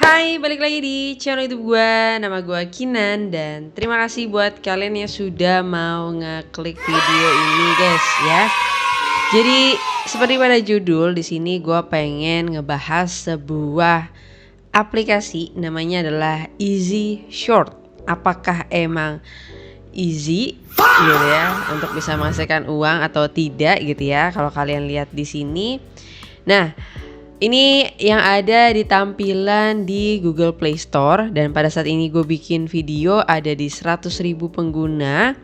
Hai, balik lagi di channel YouTube gue. Nama gue Kinan dan terima kasih buat kalian yang sudah mau ngeklik video ini, guys ya. Jadi seperti pada judul di sini gue pengen ngebahas sebuah aplikasi namanya adalah Easy Short. Apakah emang easy gitu ya untuk bisa menghasilkan uang atau tidak gitu ya? Kalau kalian lihat di sini. Nah, ini yang ada di tampilan di Google Play Store. Dan pada saat ini gue bikin video ada di 100.000 pengguna.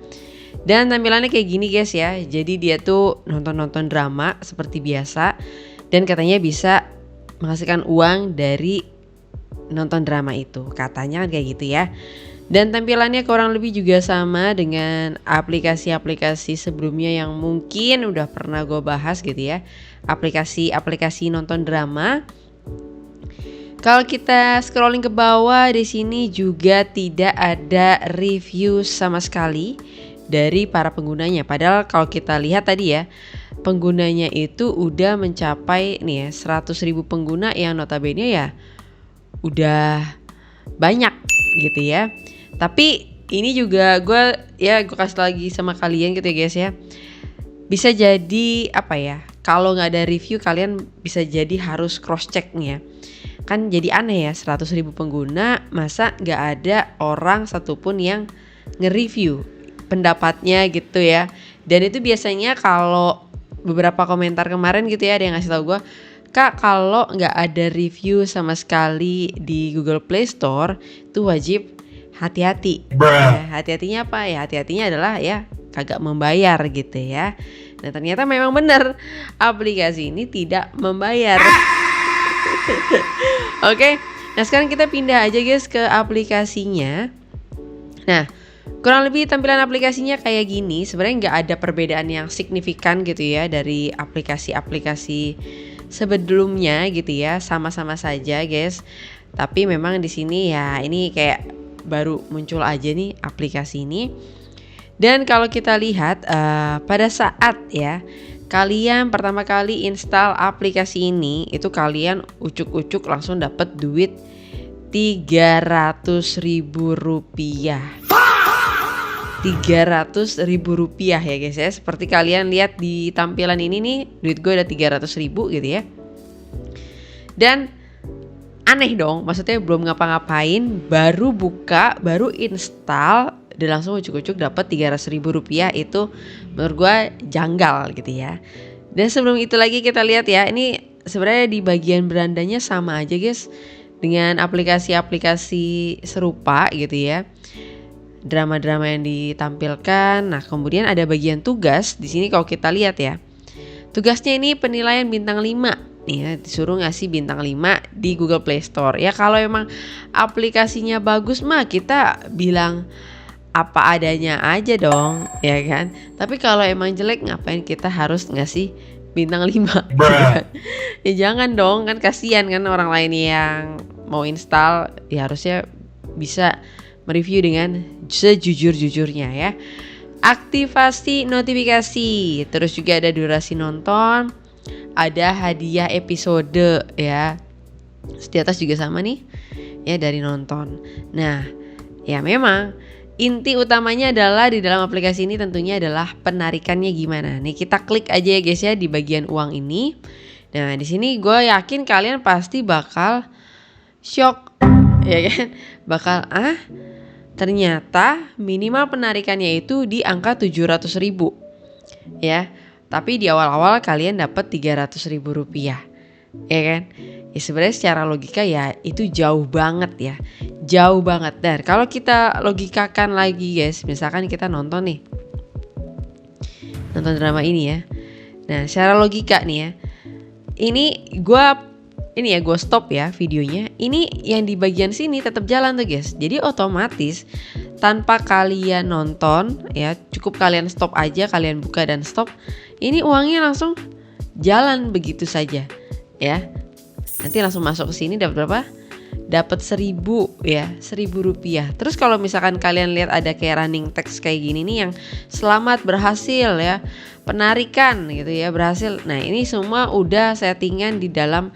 Dan tampilannya kayak gini guys ya. Jadi dia tuh nonton-nonton drama seperti biasa. Dan katanya bisa menghasilkan uang dari nonton drama itu. Katanya kan kayak gitu ya. Dan tampilannya kurang lebih juga sama dengan aplikasi-aplikasi sebelumnya yang mungkin udah pernah gue bahas gitu ya. Aplikasi-aplikasi nonton drama. Kalau kita scrolling ke bawah di sini juga tidak ada review sama sekali dari para penggunanya. Padahal kalau kita lihat tadi ya, penggunanya itu udah mencapai nih ya 100.000 pengguna yang notabene ya udah banyak gitu ya. Tapi ini juga gue kasih lagi sama kalian gitu ya guys ya. Bisa jadi apa ya? Kalau nggak ada review kalian bisa jadi harus cross check nih ya. Kan jadi aneh ya 100.000 pengguna masa nggak ada orang satupun yang nge-review pendapatnya gitu ya. Dan itu biasanya kalau beberapa komentar kemarin gitu ya ada yang ngasih tahu gue, Kak, kalau nggak ada review sama sekali di Google Play Store itu wajib hati-hati. Ya, hati-hatinya apa ya? Hati-hatinya adalah ya kagak membayar gitu ya. Nah ternyata memang benar aplikasi ini tidak membayar. Oke, nah sekarang kita pindah aja guys ke aplikasinya. Nah kurang lebih tampilan aplikasinya kayak gini. Sebenarnya nggak ada perbedaan yang signifikan gitu ya dari aplikasi-aplikasi sebelumnya gitu ya. Sama-sama saja guys. Tapi memang di sini ya ini kayak baru muncul aja nih aplikasi ini. Dan kalau kita lihat pada saat ya kalian pertama kali install aplikasi ini, itu kalian ucuk-ucuk langsung dapat duit 300.000 rupiah. 300.000 rupiah ya guys ya. Seperti kalian lihat di tampilan ini nih, duit gue ada 300.000 gitu ya. Dan aneh dong, maksudnya belum ngapa-ngapain, baru buka, baru install, dan langsung ucuk-ucuk dapat 300.000 rupiah. Itu menurut gue janggal gitu ya. Dan sebelum itu lagi kita lihat ya, ini sebenarnya di bagian berandanya sama aja guys dengan aplikasi-aplikasi serupa gitu ya. Drama-drama yang ditampilkan. Nah kemudian ada bagian tugas. Di sini kalau kita lihat ya, tugasnya ini penilaian bintang 5. Nih ya, disuruh ngasih bintang 5 di Google Play Store. Ya kalau emang aplikasinya bagus mah kita bilang apa adanya aja dong, ya kan. Tapi kalau emang jelek ngapain kita harus ngasih bintang 5 gitu kan? Ya jangan dong, kan kasihan kan orang lain yang mau install. Ya harusnya bisa mereview dengan sejujur-jujurnya ya. Aktivasi notifikasi, terus juga ada durasi nonton, ada hadiah episode ya. Di atas juga sama nih ya dari nonton. Nah ya memang inti utamanya adalah di dalam aplikasi ini tentunya adalah penarikannya gimana. Nih kita klik aja ya guys ya di bagian uang ini. Nah di sini gue yakin kalian pasti bakal shock ya kan. Bakal ternyata minimal penarikannya itu di angka 700.000 ya. Tapi di awal-awal kalian dapat 300.000 rupiah, ya kan? Ya sebenarnya secara logika ya itu jauh banget ya, jauh banget. Dan kalau kita logikakan lagi guys, misalkan kita nonton nih, nonton drama ini ya. Nah secara logika nih ya, ini gue stop ya videonya. Ini yang di bagian sini tetap jalan tuh guys. Jadi otomatis tanpa kalian nonton ya, cukup kalian stop aja, kalian buka dan stop. Ini uangnya langsung jalan begitu saja ya. Nanti langsung masuk ke sini dapat berapa? Dapat 1.000 ya, 1.000 rupiah. Terus kalau misalkan kalian lihat ada kayak running text kayak gini nih yang selamat berhasil ya, penarikan gitu ya berhasil. Nah ini semua udah settingan di dalam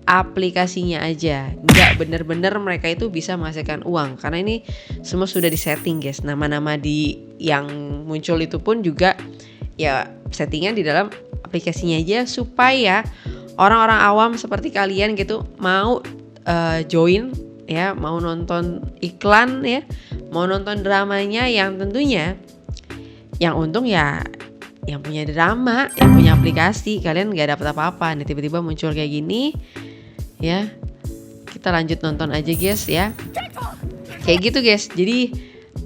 aplikasinya aja, nggak bener-bener mereka itu bisa menghasilkan uang, karena ini semua sudah disetting guys. Nama-nama di yang muncul itu pun juga ya settingan di dalam aplikasinya aja, supaya orang-orang awam seperti kalian gitu mau join ya, mau nonton iklan ya, mau nonton dramanya, yang tentunya yang untung ya yang punya drama, yang punya aplikasi. Kalian nggak dapat apa-apa nih, tiba-tiba muncul kayak gini ya. Kita lanjut nonton aja guys ya, kayak gitu guys. Jadi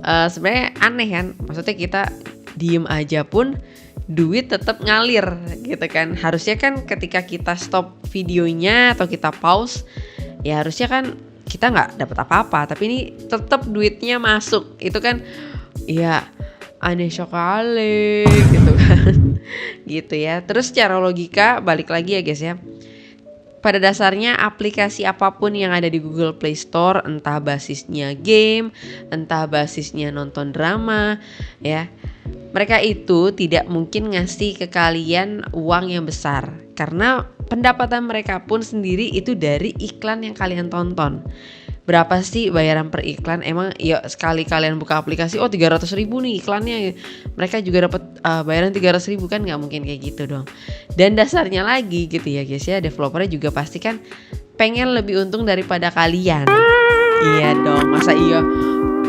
sebenarnya aneh kan, maksudnya kita diem aja pun duit tetap ngalir gitu kan. Harusnya kan ketika kita stop videonya atau kita pause ya harusnya kan kita nggak dapat apa-apa, tapi ini tetap duitnya masuk. Itu kan ya aneh sekali gitu kan. Gitu ya. Terus secara logika balik lagi ya guys ya, pada dasarnya aplikasi apapun yang ada di Google Play Store, entah basisnya game, entah basisnya nonton drama ya, mereka itu tidak mungkin ngasih ke kalian uang yang besar, karena pendapatan mereka pun sendiri itu dari iklan yang kalian tonton. Berapa sih bayaran per iklan? Emang ya sekali kalian buka aplikasi, oh 300.000 nih iklannya, mereka juga dapat bayaran 300.000 kan? Nggak mungkin kayak gitu dong. Dan dasarnya lagi gitu ya guys ya, developernya juga pasti kan pengen lebih untung daripada kalian. Iya dong, masa iya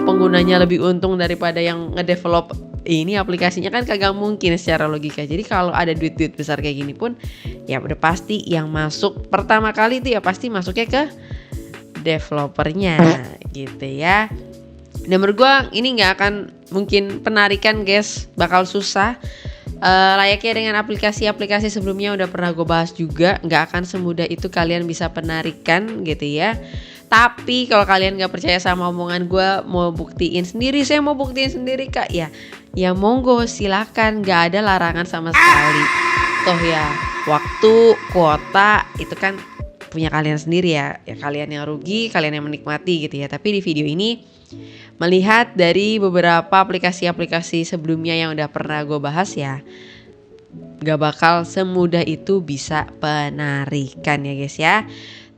penggunanya lebih untung daripada yang ngedevelop ini aplikasinya, kan kagak mungkin secara logika. Jadi kalau ada duit-duit besar kayak gini pun ya udah pasti yang masuk pertama kali itu ya pasti masuknya ke developernya gitu ya. Dan menurut gue ini nggak akan mungkin penarikan guys, bakal susah. Layaknya dengan aplikasi-aplikasi sebelumnya udah pernah gue bahas juga, nggak akan semudah itu kalian bisa penarikan gitu ya. Tapi kalau kalian gak percaya sama omongan gue, mau buktiin sendiri, saya mau buktiin sendiri kak, ya monggo silakan, gak ada larangan sama sekali. Toh ya waktu, kuota itu kan punya kalian sendiri ya kalian yang rugi, kalian yang menikmati gitu ya. Tapi di video ini melihat dari beberapa aplikasi-aplikasi sebelumnya yang udah pernah gue bahas ya, gak bakal semudah itu bisa penarikan ya guys ya.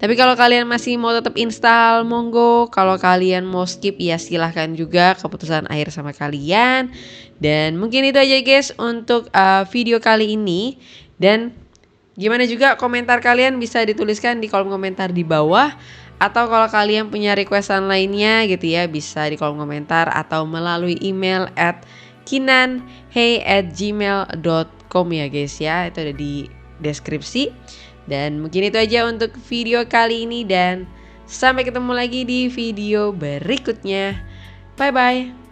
Tapi kalau kalian masih mau tetap install, monggo. Kalau kalian mau skip ya silahkan juga, keputusan akhir sama kalian. Dan mungkin itu aja guys untuk video kali ini. Dan gimana juga komentar kalian bisa dituliskan di kolom komentar di bawah. Atau kalau kalian punya requestan lainnya gitu ya, bisa di kolom komentar atau melalui email kinanhey@gmail.com ya guys ya. Itu ada di deskripsi. Dan mungkin itu aja untuk video kali ini, dan sampai ketemu lagi di video berikutnya. Bye bye.